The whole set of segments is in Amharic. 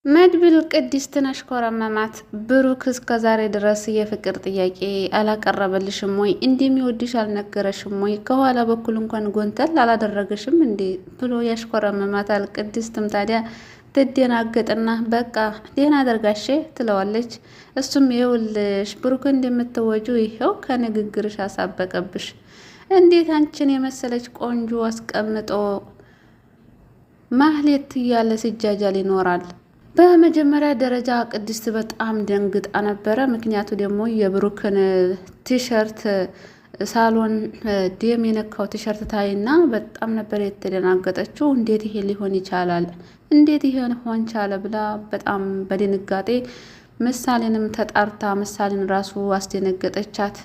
መድብል ቅድስትን አሽኮረመማት። ብሩክ እስከዛሬ ድረስ የፍቅር ጥያቄ አላቀረበልሽም ወይ? እንደሚወድሽ አልነገረሽም ወይ? ከኋላ በኩል እንኳን ጎንተል አላደረገሽም እንዴ ብሎ ያሽኮረመማታል። ቅድስትም ታዲያ ትደናገጥና በቃ ደህና አደርጋሼ ትለዋለች። እሱም ይኸውልሽ ብሩክ እንደምትወጁ ይኸው ከንግግርሽ አሳበቀብሽ። እንዴት አንቺን የመሰለች ቆንጆ አስቀምጦ ማህሌት እያለ ሲጃጃል ይኖራል? በመጀመሪያ ደረጃ ቅድስት በጣም ደንግጣ ነበረ። ምክንያቱ ደግሞ የብሩክን ቲሸርት ሳሎን ደም የነካው ቲሸርት ታይና በጣም ነበር የተደናገጠችው። እንዴት ይሄ ሊሆን ይቻላል? እንዴት ይሄ ሆን ቻለ ብላ በጣም በድንጋጤ ምሳሌንም ተጣርታ ምሳሌን ራሱ አስደነገጠቻት።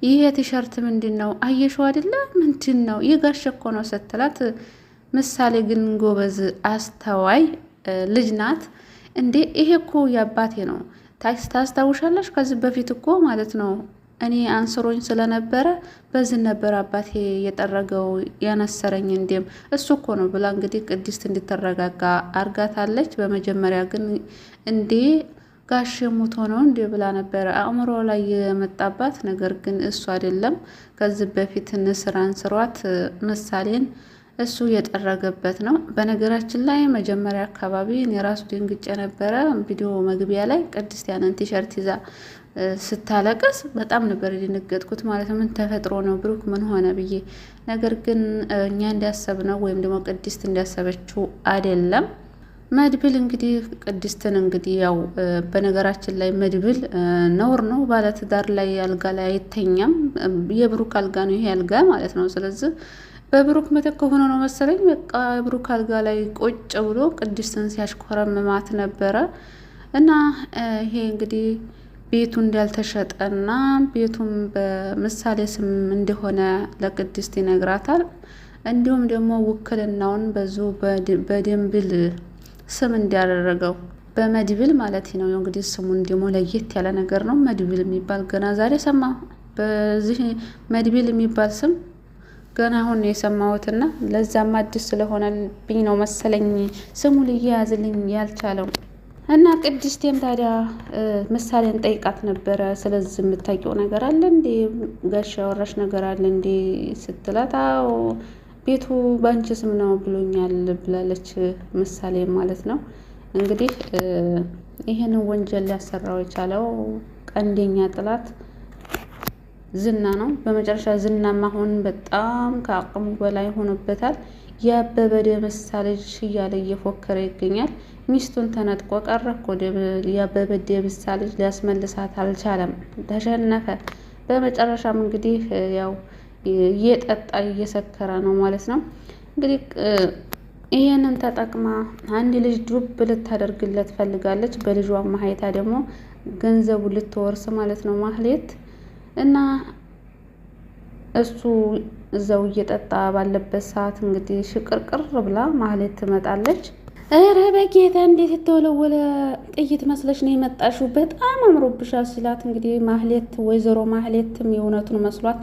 ይሄ ቲሸርት ምንድን ነው? አየሽው አይደለ? ምንድን ነው? የጋሸ እኮ ነው ስትላት፣ ምሳሌ ግን ጎበዝ አስተዋይ ልጅ ናት። እንዴ ይሄ እኮ የአባቴ ነው ታስታውሻለሽ? ከዚህ በፊት እኮ ማለት ነው እኔ አንስሮኝ ስለነበረ በዚህ ነበር አባቴ የጠረገው ያነሰረኝ። እንዴም እሱ እኮ ነው ብላ እንግዲህ ቅድስት እንድትረጋጋ አርጋታለች። በመጀመሪያ ግን እንዴ ጋሽ ሙቶ ነው እንዴ ብላ ነበረ አእምሮ ላይ የመጣባት። ነገር ግን እሱ አይደለም ከዚህ በፊት ንስር አንስሯት ምሳሌን እሱ የጠረገበት ነው። በነገራችን ላይ መጀመሪያ አካባቢ እኔ ራሱ ደንግጬ ነበረ። ቪዲዮ መግቢያ ላይ ቅድስት ያንን ቲሸርት ይዛ ስታለቅስ በጣም ነበር የደነገጥኩት። ማለት ምን ተፈጥሮ ነው ብሩክ ምን ሆነ ብዬ። ነገር ግን እኛ እንዲያሰብነው ወይም ደግሞ ቅድስት እንዲያሰበችው አይደለም። መድብል እንግዲህ ቅድስትን እንግዲህ ያው በነገራችን ላይ መድብል ነውር ነው። ባለትዳር ላይ አልጋ ላይ አይተኛም። የብሩክ አልጋ ነው ይሄ አልጋ ማለት ነው። ስለዚህ በብሩክ ምትክ ሆኖ ነው መሰለኝ በቃ ብሩክ አልጋ ላይ ቁጭ ብሎ ቅድስትን ሲያሽኮረምማት ነበረ። እና ይሄ እንግዲህ ቤቱ እንዳልተሸጠና ቤቱም በምሳሌ ስም እንደሆነ ለቅድስት ይነግራታል። እንዲሁም ደግሞ ውክልናውን በዙ በደንብል ስም እንዲያደረገው በመድብል ማለት ነው። እንግዲህ ስሙን ደግሞ ለየት ያለ ነገር ነው። መድብል የሚባል ገና ዛሬ ሰማ። በዚህ መድብል የሚባል ስም ገና አሁን የሰማሁትና ለዛም አዲስ ስለሆነብኝ ነው መሰለኝ ስሙ ሊያያዝልኝ ያልቻለው። እና ቅድስቴም ታዲያ ምሳሌን ጠይቃት ነበረ። ስለዚህ የምታውቂው ነገር አለ እንዴ? ጋሽ ያወራሽ ነገር አለ እንዴ ስትላት፣ አዎ ቤቱ ባንቺ ስም ነው ብሎኛል ብላለች። ምሳሌ ማለት ነው እንግዲህ ይሄንን ወንጀል ሊያሰራው የቻለው ቀንደኛ ጥላት ዝና ነው። በመጨረሻ ዝናም አሁን በጣም ከአቅሙ በላይ ሆኖበታል። ያበበ ደምሳ ልጅ እያለ እየፎከረ ይገኛል። ሚስቱን ተነጥቆ ቀረ እኮ ያበበ ደምሳ ልጅ ሊያስመልሳት አልቻለም፣ ተሸነፈ። በመጨረሻም እንግዲህ ያው እየጠጣ እየሰከረ ነው ማለት ነው። እንግዲህ ይሄንን ተጠቅማ አንድ ልጅ ዱብ ልታደርግለት ፈልጋለች። በልጇ ማህይታ ደግሞ ገንዘቡ ልትወርስ ማለት ነው ማህሌት። እና እሱ እዛው እየጠጣ ባለበት ሰዓት እንግዲህ ሽቅርቅር ብላ ማህሌት ትመጣለች። እረ በጌታ እንዴት የተወለወለ ጥይት መስለሽ ነው የመጣሽው? በጣም አምሮብሻል ሲላት እንግዲህ ማህሌት ወይዘሮ ማህሌትም የእውነቱን መስሏት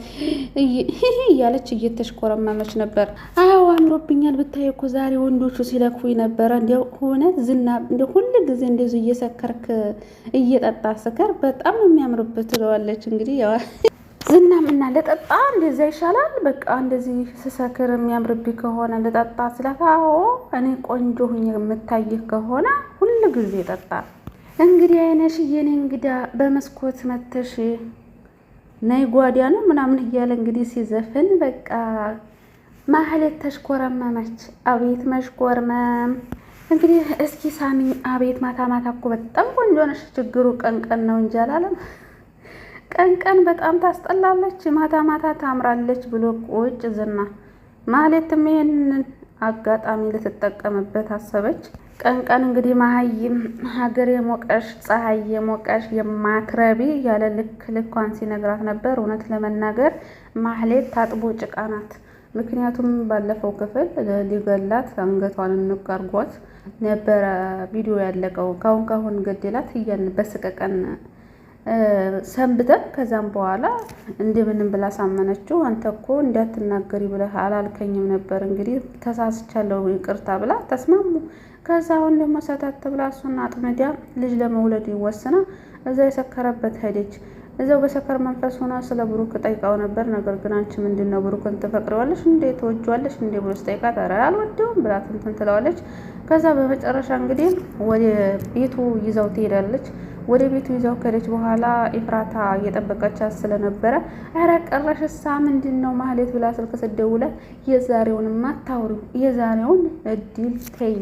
እያለች እየተሽኮረመመች ነበር። አዎ አምሮብኛል ብታይ እኮ ዛሬ ወንዶቹ ሲለክፉኝ ነበረ። እንዲያው ሆነ ዝና እንደ ሁሉ ጊዜ እንደዚህ እየሰከርክ እየጠጣ ስከር በጣም የሚያምርበት ትለዋለች። እንግዲህ ያው ዝናም እና ለጠጣ እንደዛ ይሻላል። በቃ እንደዚህ ስሰክር የሚያምርብኝ ከሆነ ለጠጣ ስላት፣ አዎ እኔ ቆንጆ ሁኝ የምታይህ ከሆነ ሁሉ ጊዜ ጠጣ። እንግዲህ አይነሽ የኔ እንግዳ በመስኮት መተሽ ነይ ጓዳ ነው ምናምን እያለ እንግዲህ ሲዘፍን በቃ ማህሌት ተሽኮረመመች። አቤት መሽኮርመም! እንግዲህ እስኪ ሳሚ፣ አቤት ማታ ማታ እኮ በጣም ቆንጆ ነሽ። ችግሩ ቀን ቀን ነው እንጂ አላለም። ቀን ቀን በጣም ታስጠላለች፣ ማታ ማታ ታምራለች ብሎ ቁጭ ዝና። ማህሌትም ይሄንን አጋጣሚ ልትጠቀምበት አሰበች። ቀን ቀን እንግዲህ መሀይም ሀገር የሞቀሽ ፀሐይ የሞቀሽ የማትረቢ ያለ ልክ ልኳን ሲነግራት ነበር። እውነት ለመናገር ማህሌት ታጥቦ ጭቃ ናት። ምክንያቱም ባለፈው ክፍል ሊገላት አንገቷን እንቅ አርጓት ነበረ ቪዲዮ ያለቀው። ካሁን ገደላት እያን በስቀቀን ሰንብተን ከዛም በኋላ እንደምንም ብላ ሳመነችው። አንተ እኮ እንዳትናገሪ ብለህ አላልከኝም ነበር፣ እንግዲህ ተሳስቻለሁ ይቅርታ ብላ ተስማሙ። ከዛ አሁን ደግሞ ሰተት ብላ እሱን አጥመዲያ ልጅ ለመውለድ ይወስና እዛ የሰከረበት ሄደች። እዛው በሰከር መንፈስ ሆና ስለ ብሩክ ጠይቃው ነበር። ነገር ግን አንቺ ምንድነው ብሩክን ትፈቅሪዋለሽ እንዴ ትወጂዋለሽ እንዴ ብሎ ስጠይቃት ኧረ አልወደውም ብላ እንትን ትለዋለች። ከዛ በመጨረሻ እንግዲህ ወደ ቤቱ ይዛው ትሄዳለች። ወደ ቤቱ ይዛው ከሄደች በኋላ ኤፍራታ እየጠበቀቻት ስለነበረ ኧረ ቀረሽሳ ምንድነው ማህሌት ብላ ስልክ ስትደውላት የዛሬውንማ አታውሪው የዛሬውን እድል ተይኝ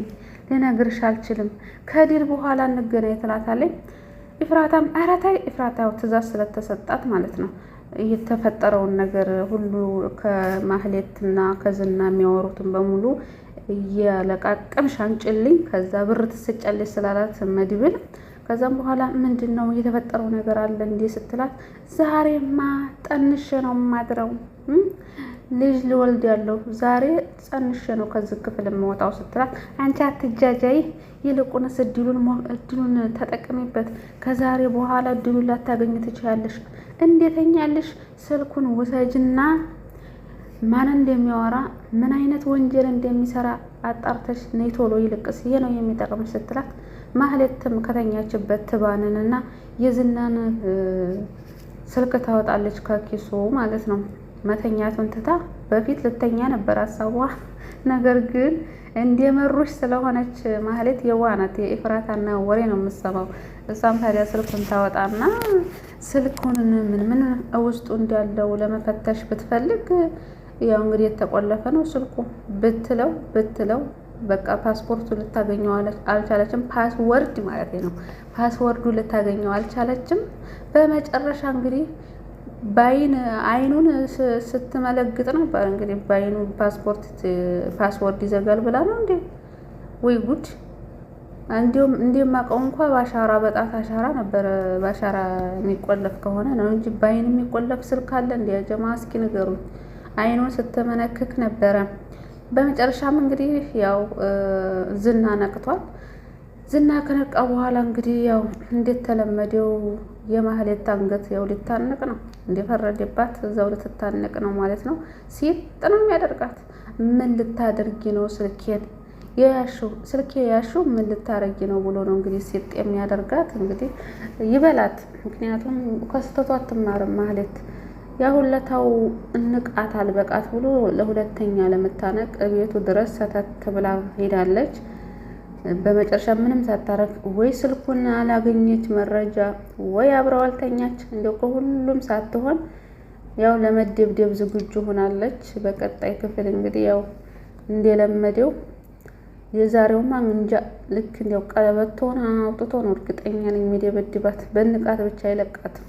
ልነግርሽ አልችልም ከድል በኋላ እንገናኝ ትላታለች። ኤፍራታም ኧረ ተይ ኤፍራታ ያው ትእዛዝ ስለተሰጣት ማለት ነው የተፈጠረውን ነገር ሁሉ ከማህሌትና ከዝና የሚያወሩትን በሙሉ እያለቃቀምሽ አንጭልኝ ከዛ ብር ትሰጫለች ስላላት መድብል ከዛም በኋላ ምንድነው የተፈጠረው ነገር አለ እንዴ ስትላት ዛሬማ ጠንሼ ነው የማድረው ልጅ ልወልድ ያለው ዛሬ ጸንሼ ነው ከዚህ ክፍል የምወጣው ስትላት አንቺ አትጃጃይ ይልቁንስ እድሉን ተጠቅሚበት ከዛሬ በኋላ እድሉን ላታገኝ ትችያለሽ እንዴተኛለሽ ስልኩን ውሰጅና ማን እንደሚያወራ ምን አይነት ወንጀል እንደሚሰራ አጣርተሽ ነይ ቶሎ ይልቅስ ይሄ ነው የሚጠቅምሽ ስትላት ማህሌትም ከተኛችበት ትባንንና የዝናን ስልክ ታወጣለች ከኪሱ ማለት ነው። መተኛቱን ትታ በፊት ልተኛ ነበር ሀሳቧ። ነገር ግን እንደመሩሽ ስለሆነች ማህሌት የዋናት የኤፍራታና ወሬ ነው የምትሰማው። እሷም ታዲያ ስልኩን ታወጣና ስልኩን ምን ውስጡ እንዳለው ለመፈተሽ ብትፈልግ ያው እንግዲህ የተቆለፈ ነው ስልኩ ብትለው በቃ ፓስፖርቱ ልታገኘው አልቻለችም። ፓስወርድ ማለት ነው። ፓስወርዱ ልታገኘው አልቻለችም። በመጨረሻ እንግዲህ አይኑን ስትመለግጥ ነበር። እንግዲህ በአይኑ ፓስወርድ ይዘጋል ብላ ነው እንዴ? ወይ ጉድ! እንዲሁም እንደማውቀው እንኳ ባሻራ በጣት አሻራ ነበረ። ባሻራ የሚቆለፍ ከሆነ ነው እንጂ በአይን የሚቆለፍ ስልክ አለ እንዴ? ጀማ እስኪ ንገሩኝ። አይኑን ስትመነክክ ነበረ። በመጨረሻም እንግዲህ ያው ዝና ነቅቷል። ዝና ከነቃ በኋላ እንግዲህ ያው እንዴት ተለመደው የማህሌት አንገት ያው ሊታነቅ ነው እንደፈረደባት እዛው ልትታነቅ ነው ማለት ነው። ሲጥ ነው የሚያደርጋት። ምን ልታደርጊ ነው ስልኬ ያሽው ምን ልታረጊ ነው ብሎ ነው እንግዲህ ሲጥ የሚያደርጋት። እንግዲህ ይበላት፣ ምክንያቱም ከስተቷ አትማርም ማህሌት ያሁለታው እንቃት አልበቃት ብሎ ለሁለተኛ ለመታነቅ ቤቱ ድረስ ሰተት ብላ ሄዳለች። በመጨረሻ ምንም ሳታረግ ወይ ስልኩን አላገኘች መረጃ ወይ አብረው አልተኛች። እንደው ከሁሉም ሳትሆን ያው ለመደብደብ ዝግጁ ሆናለች። በቀጣይ ክፍል እንግዲህ ያው እንደለመደው የዛሬውማ እንጃ ልክ እንደው ቀለበቶን አውጥቶ ነው እርግጠኛ ነኝ የሚደበድባት። በንቃት ብቻ አይለቃትም።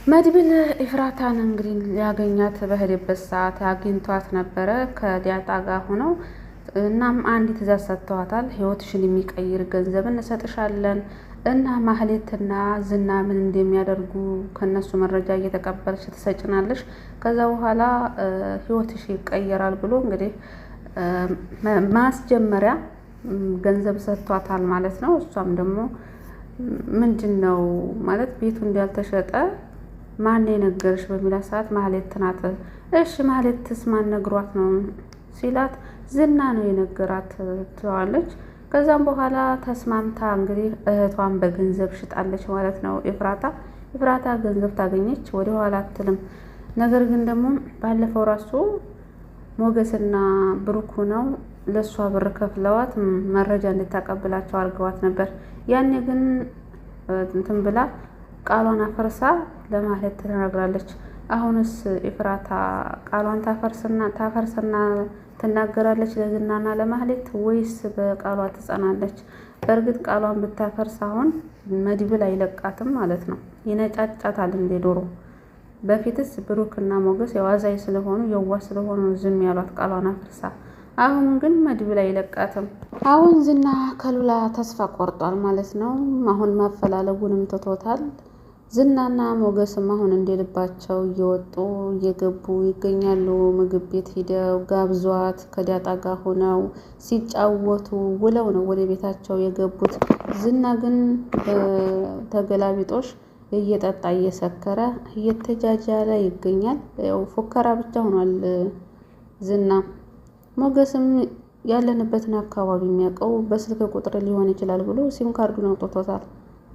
መድብል ኤፍራታን እንግዲህ ሊያገኛት በሄደበት ሰዓት አግኝቷት ነበረ ከዲያጣ ጋር ሆነው። እናም አንድ ትእዛዝ ሰጥተዋታል። ህይወትሽን የሚቀይር ገንዘብ እንሰጥሻለን እና ማህሌትና ዝና ምን እንደሚያደርጉ ከነሱ መረጃ እየተቀበልሽ ትሰጭናለሽ። ከዛ በኋላ ህይወትሽ ይቀየራል ብሎ እንግዲህ ማስጀመሪያ ገንዘብ ሰጥቷታል ማለት ነው። እሷም ደግሞ ምንድነው ማለት ቤቱ እንዳልተሸጠ ማን የነገርሽ በሚላት ሰዓት ማህሌት ናት። እሺ ማህሌትስ ማን ነግሯት ነው ሲላት ዝና ነው የነገራት ትለዋለች። ከዛም በኋላ ተስማምታ እንግዲህ እህቷን በገንዘብ ሽጣለች ማለት ነው። ኤፍራታ ገንዘብ ታገኘች ወደ ኋላ አትልም። ነገር ግን ደግሞ ባለፈው ራሱ ሞገስና ብሩክ ነው ለሷ ብር ከፍለዋት መረጃ እንድታቀብላቸው አድርገዋት ነበር። ያኔ ግን እንትን ብላ ቃሏን አፈርሳ ለማህሌት ትነግራለች። አሁንስ ኤፍራታ ቃሏን ታፈርስና ትናገራለች ለዝናና ለማህሌት ወይስ በቃሏ ትጸናለች? በእርግጥ ቃሏን ብታፈርስ አሁን መድብል አይለቃትም ማለት ነው። ይነጫጫታል እንደ ዶሮ። በፊትስ ብሩክና ሞገስ የዋዛይ ስለሆኑ የዋህ ስለሆኑ ዝም ያሏት ቃሏን አፍርሳ። አሁን ግን መድብል አይለቃትም። አሁን ዝና ከሉላ ተስፋ ቆርጧል ማለት ነው። አሁን ማፈላለጉንም ትቶታል። ዝናና ሞገስም አሁን እንደልባቸው እየወጡ እየገቡ ይገኛሉ። ምግብ ቤት ሂደው ጋብዟት ከዳጣ ጋር ሆነው ሲጫወቱ ውለው ነው ወደ ቤታቸው የገቡት። ዝና ግን ተገላቢጦሽ እየጠጣ እየሰከረ እየተጃጃለ ይገኛል። ያው ፉከራ ብቻ ሆኗል ዝና። ሞገስም ያለንበትን አካባቢ የሚያውቀው በስልክ ቁጥር ሊሆን ይችላል ብሎ ሲም ካርዱን አውጥቶታል።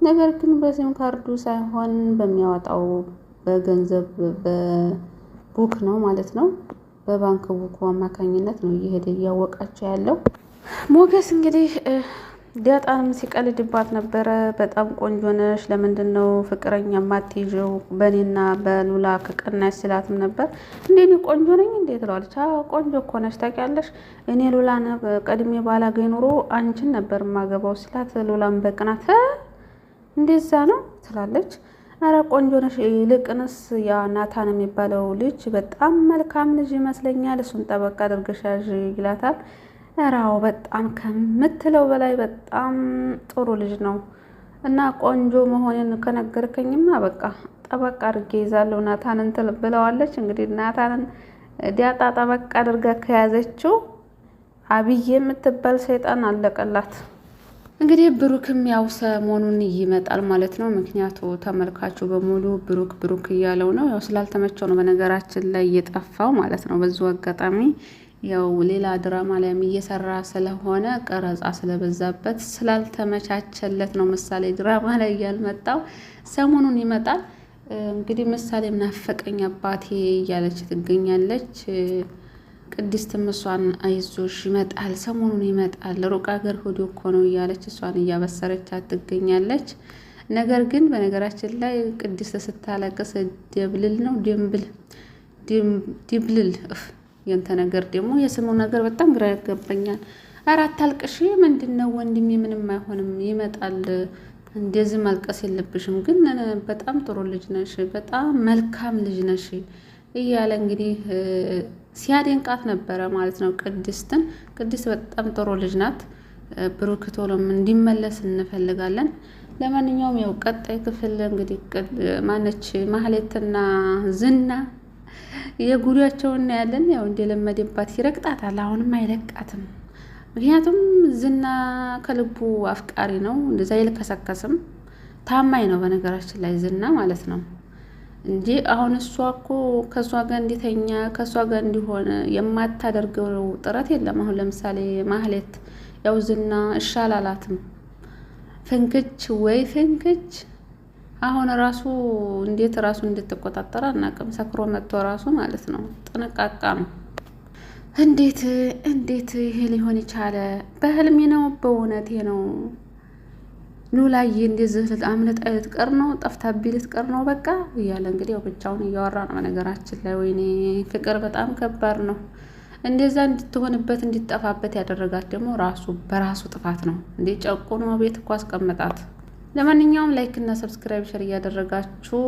ነገር ግን በሲም ካርዱ ሳይሆን በሚያወጣው በገንዘብ በቡክ ነው ማለት ነው። በባንክ ቡኩ አማካኝነት ነው እየሄደ እያወቃቸው ያለው። ሞገስ እንግዲህ ዳጣንም ሲቀልድባት ነበረ። በጣም ቆንጆ ነሽ፣ ለምንድን ነው ፍቅረኛ ማትይዥው በእኔና በሉላ ከቀናሽ ስላትም ነበር። እንዴ ቆንጆ ነኝ እንዴት ትለዋለች። ቆንጆ እኮ ነሽ ታውቂያለሽ፣ እኔ ሉላን ቀድሜ ባላገኝ ኑሮ አንቺን ነበር ማገባው ሲላት፣ ሉላን በቅናት እንደዛ ነው ትላለች። አረ ቆንጆ ነሽ፣ ይልቅንስ ያ ናታን የሚባለው ልጅ በጣም መልካም ልጅ ይመስለኛል፣ እሱን ጠበቅ አድርገሽ ያዥ ይላታል። እራው በጣም ከምትለው በላይ በጣም ጥሩ ልጅ ነው እና ቆንጆ መሆኔን ከነገርከኝማ በቃ ጠበቅ አድርጌ ይዛለሁ ናታንን ብለዋለች። እንግዲህ ናታንን ዳጣ ጠበቅ አድርጋ ከያዘችው አብይ የምትባል ሰይጣን አለቀላት። እንግዲህ ብሩክም ያው ሰሞኑን ይመጣል ማለት ነው። ምክንያቱ ተመልካቹ በሙሉ ብሩክ ብሩክ እያለው ነው። ያው ስላልተመቸው ነው በነገራችን ላይ እየጠፋው ማለት ነው። በዙ አጋጣሚ ያው ሌላ ድራማ ላይም እየሰራ ስለሆነ ቀረጻ ስለበዛበት ስላልተመቻቸለት ነው ምሳሌ ድራማ ላይ ያልመጣው። ሰሞኑን ይመጣል። እንግዲህ ምሳሌ ናፈቀኝ አባቴ እያለች ትገኛለች። ቅድስትም እሷን አይዞሽ ይመጣል፣ ሰሞኑን ይመጣል፣ ሩቅ ሀገር ሆዶ እኮ ነው እያለች እሷን እያበሰረቻት ትገኛለች። ነገር ግን በነገራችን ላይ ቅድስት ስታለቅስ ደብልል ነው ድብልል የንተ ነገር ደግሞ የስሙ ነገር በጣም ግራ ያገባኛል። አራት አልቅሽ ምንድን ነው ወንድሜ? ምንም አይሆንም ይመጣል፣ እንደዚህ ማልቀስ የለብሽም፣ ግን በጣም ጥሩ ልጅ ነሽ፣ በጣም መልካም ልጅ ነሽ እያለ እንግዲህ ሲያደንቃት ነበረ ማለት ነው ቅድስትን። ቅድስት በጣም ጥሩ ልጅ ናት። ብሩክ ቶሎም እንዲመለስ እንፈልጋለን። ለማንኛውም ያው ቀጣይ ክፍል እንግዲህ ማነች ማህሌትና ዝና የጉዳቸውን እናያለን። ያው እንደለመደባት ይረግጣታል፣ አሁንም አይለቃትም። ምክንያቱም ዝና ከልቡ አፍቃሪ ነው፣ እንደዛ ይልከሰከስም ታማኝ ነው። በነገራችን ላይ ዝና ማለት ነው እንጂ አሁን እሷ እኮ ከእሷ ጋር እንዲተኛ ከእሷ ጋር እንዲሆን የማታደርገው ጥረት የለም። አሁን ለምሳሌ ማህሌት ያው ዝና እሻላላትም ፍንክች ወይ ፍንክች። አሁን ራሱ እንዴት ራሱ እንድትቆጣጠር አናውቅም። ሰክሮ መጥቶ ራሱ ማለት ነው ጥንቃቃ ነው። እንዴት ይሄ ሊሆን ይቻለ? በህልሜ ነው በእውነቴ ነው? ሉላዬ እንደዚህ አምልጣ ልትቀር ነው፣ ጠፍታብኝ ልትቀር ነው በቃ እያለ እንግዲህ ያው ብቻውን እያወራ ነው። በነገራችን ላይ ወይኔ ፍቅር በጣም ከባድ ነው። እንደዛ እንድትሆንበት እንዲጠፋበት ያደረጋት ደግሞ በራሱ ጥፋት ነው። እንዴ ጨቁኖ ቤት እኮ አስቀመጣት። ለማንኛውም ላይክ እና ሰብስክራይብ ሸር እያደረጋችሁ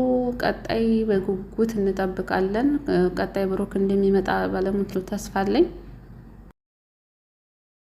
ቀጣይ በጉጉት እንጠብቃለን። ቀጣይ ብሩክ እንደሚመጣ ባለሙሉ ተስፋ አለኝ።